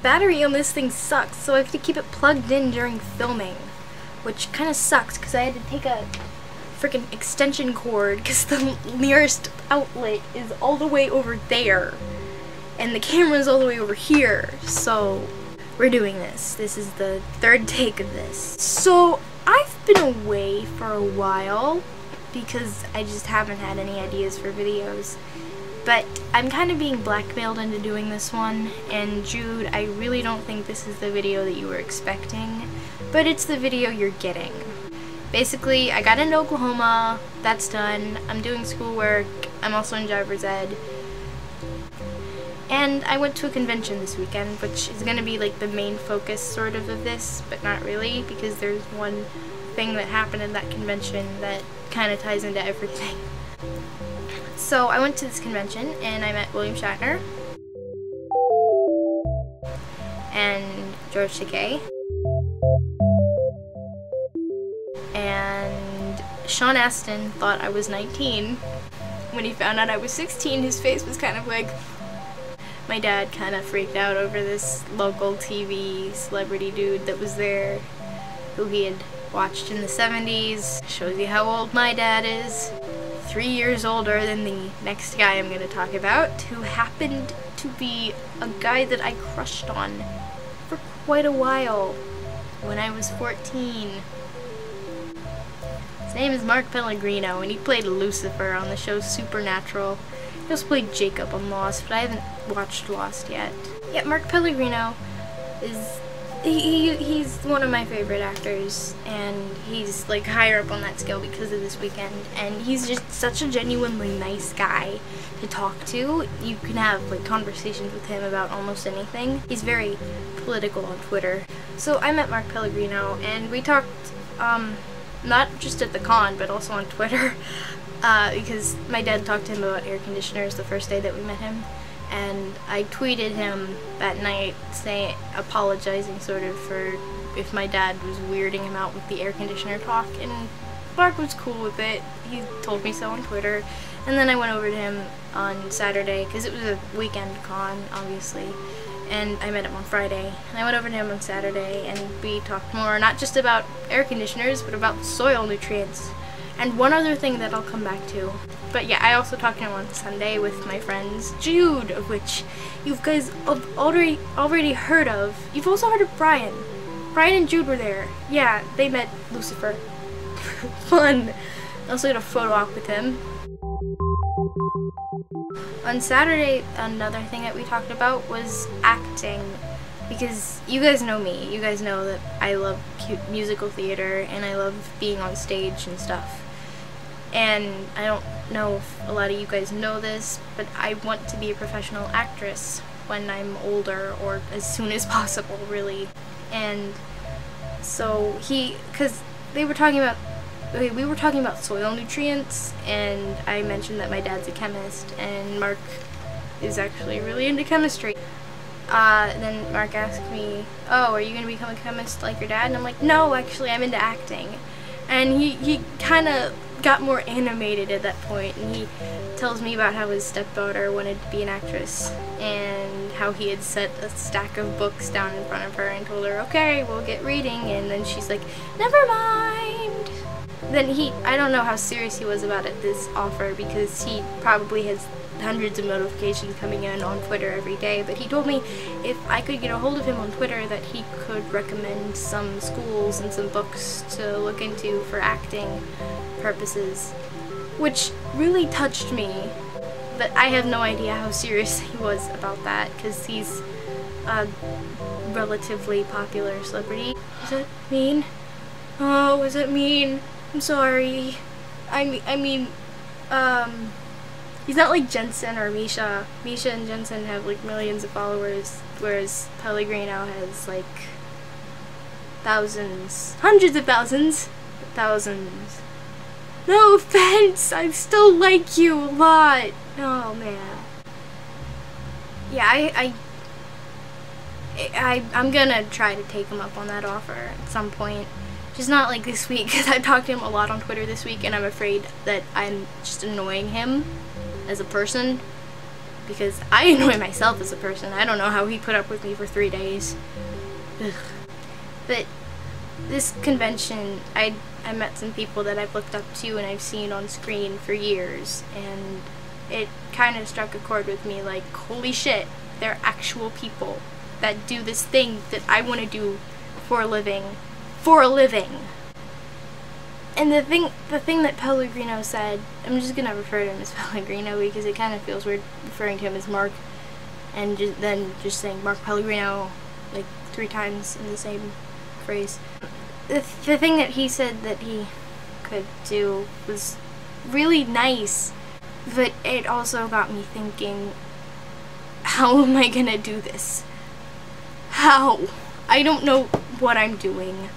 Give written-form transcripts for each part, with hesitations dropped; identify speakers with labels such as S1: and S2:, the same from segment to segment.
S1: battery on this thing sucks, so I have to keep it plugged in during filming, which kind of sucks because I had to take a freaking extension cord because the nearest outlet is all the way over there and the camera is all the way over here. So we're doing this. This is the third take of this. So I've been away for a while because I just haven't had any ideas for videos. But I'm kind of being blackmailed into doing this one, and Jude, I really don't think this is the video that you were expecting, but it's the video you're getting. Basically, I got into Oklahoma, that's done, I'm doing schoolwork, I'm also in driver's ed, and I went to a convention this weekend, which is going to be like the main focus sort of this, but not really, because there's one thing that happened in that convention that kind of ties into everything. So I went to this convention and I met William Shatner and George Takei and Sean Astin thought I was 19. When he found out I was 16, his face was kind of like... My dad kind of freaked out over this local TV celebrity dude that was there who he had watched in the 70s. Shows you how old my dad is. 3 years older than the next guy I'm going to talk about, who happened to be a guy that I crushed on for quite a while when I was 14. His name is Mark Pellegrino, and he played Lucifer on the show Supernatural. He also played Jacob on Lost, but I haven't watched Lost yet. Yeah, Mark Pellegrino is... He's one of my favorite actors, and he's like higher up on that scale because of this weekend, and he's just such a genuinely nice guy to talk to. You can have like conversations with him about almost anything. He's very political on Twitter. So I met Mark Pellegrino, and we talked not just at the con but also on Twitter because my dad talked to him about air conditioners the first day that we met him. And I tweeted him that night apologizing sort of for if my dad was weirding him out with the air conditioner talk, and Mark was cool with it. He told me so on Twitter. And then I went over to him on Saturday, because it was a weekend con, obviously, and I met him on Friday. And I went over to him on Saturday, and we talked more, not just about air conditioners, but about soil nutrients. And one other thing that I'll come back to. But yeah, I also talked to him on Sunday with my friends Jude, of which you guys have already heard of. You've also heard of Brian. Brian and Jude were there. Yeah, they met Lucifer. Fun. I also got a photo op with him. On Saturday, another thing that we talked about was acting. Because you guys know me. You guys know that I love musical theater and I love being on stage and stuff. And I don't know if a lot of you guys know this, but I want to be a professional actress when I'm older, or as soon as possible, really. And so because we were talking about soil nutrients, and I mentioned that my dad's a chemist, and Mark is actually really into chemistry. Then Mark asked me, oh, are you going to become a chemist like your dad? And I'm like, no, actually, I'm into acting. And he kind of got more animated at that point, and he tells me about how his stepdaughter wanted to be an actress, and how he had set a stack of books down in front of her and told her, okay, we'll get reading, and then she's like, never mind. Then I don't know how serious he was about this offer, because he probably has hundreds of notifications coming in on Twitter every day, but he told me if I could get a hold of him on Twitter that he could recommend some schools and some books to look into for acting purposes, which really touched me. But I have no idea how serious he was about that, because he's a relatively popular celebrity. Was that mean? Oh, was it mean? I'm sorry. I mean, he's not like Jensen or Misha. Misha and Jensen have like millions of followers, whereas Pellegrino has like thousands, hundreds of thousands. No offense, I still like you a lot. Oh man. Yeah, I'm gonna try to take him up on that offer at some point. Just not like this week, because I've talked to him a lot on Twitter this week, and I'm afraid that I'm just annoying him as a person. because I annoy myself as a person. I don't know how he put up with me for 3 days. Ugh. But this convention, I met some people that I've looked up to and I've seen on screen for years, and it kind of struck a chord with me, like, holy shit, they're actual people that do this thing that I want to do for a living. And the thing that Pellegrino said, I'm just gonna refer to him as Pellegrino because it kind of feels weird referring to him as Mark, and then just saying Mark Pellegrino like 3 times in the same phrase. The thing that he said that he could do was really nice, but it also got me thinking, how am I gonna do this? How? I don't know what I'm doing.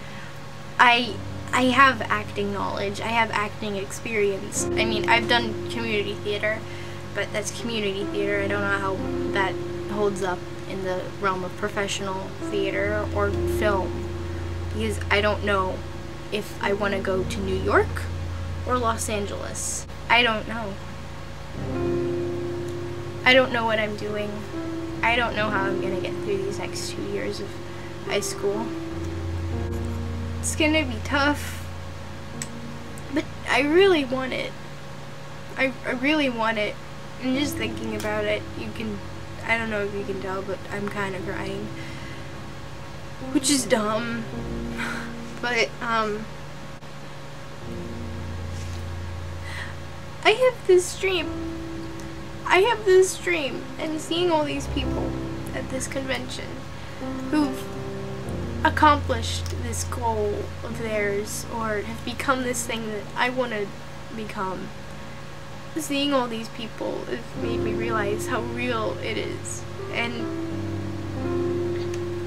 S1: I have acting knowledge, I have acting experience. I mean, I've done community theater, but that's community theater. I don't know how that holds up in the realm of professional theater or film, because I don't know if I want to go to New York or Los Angeles. I don't know. I don't know what I'm doing. I don't know how I'm gonna get through these next 2 years of high school. It's gonna be tough, but I really want it. I really want it. And just thinking about it, I don't know if you can tell, but I'm kind of crying, which is dumb, but I have this dream, and seeing all these people at this convention who've accomplished this goal of theirs or have become this thing that I want to become. Seeing all these people has made me realize how real it is, and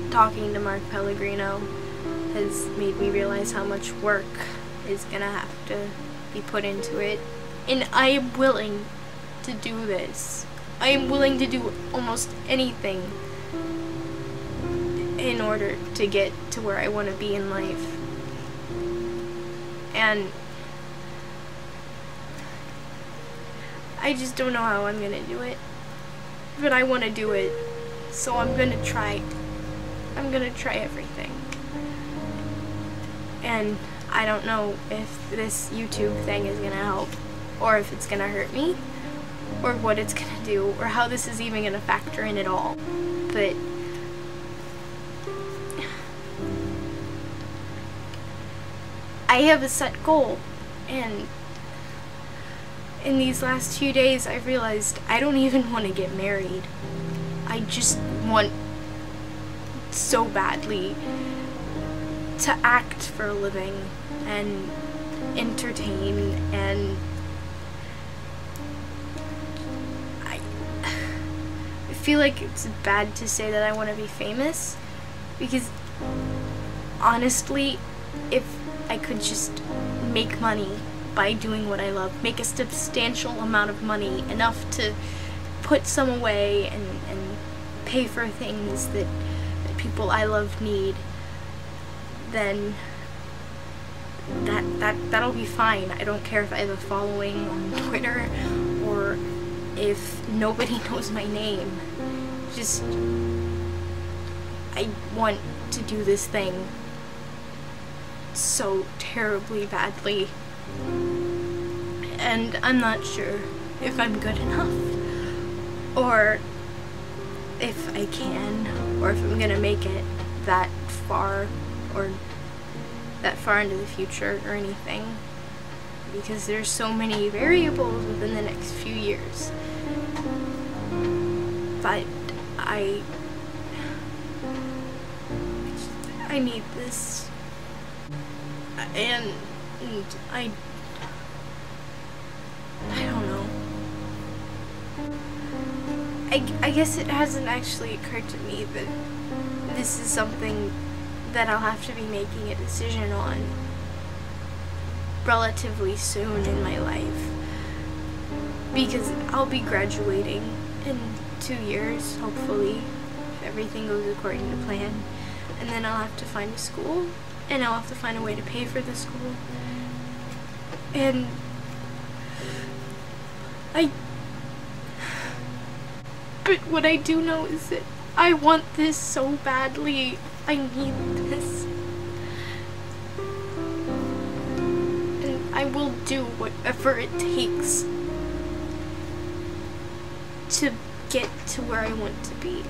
S1: talking to Mark Pellegrino has made me realize how much work is gonna have to be put into it, and I am willing to do this. I am willing to do almost anything in order to get to where I want to be in life. And I just don't know how I'm gonna do it, but I want to do it, so I'm gonna try everything. And I don't know if this YouTube thing is gonna help, or if it's gonna hurt me, or what it's gonna do, or how this is even gonna factor in at all, but I have a set goal, and in these last few days I've realized I don't even want to get married. I just want so badly to act for a living and entertain, and I feel like it's bad to say that I want to be famous, because honestly, if I could just make money by doing what I love, make a substantial amount of money, enough to put some away and pay for things that people I love need, then that'll be fine. I don't care if I have a following on Twitter or if nobody knows my name. Just, I want to do this thing so terribly badly, and I'm not sure if I'm good enough, or if I can, or if I'm gonna make it that far, or that far into the future or anything, because there's so many variables within the next few years. But I need this, and I don't know. I guess it hasn't actually occurred to me that this is something that I'll have to be making a decision on relatively soon in my life, because I'll be graduating in 2 years, hopefully, if everything goes according to plan, and then I'll have to find a school, and I'll have to find a way to pay for the school, and But what I do know is that I want this so badly. I need this. And I will do whatever it takes to get to where I want to be.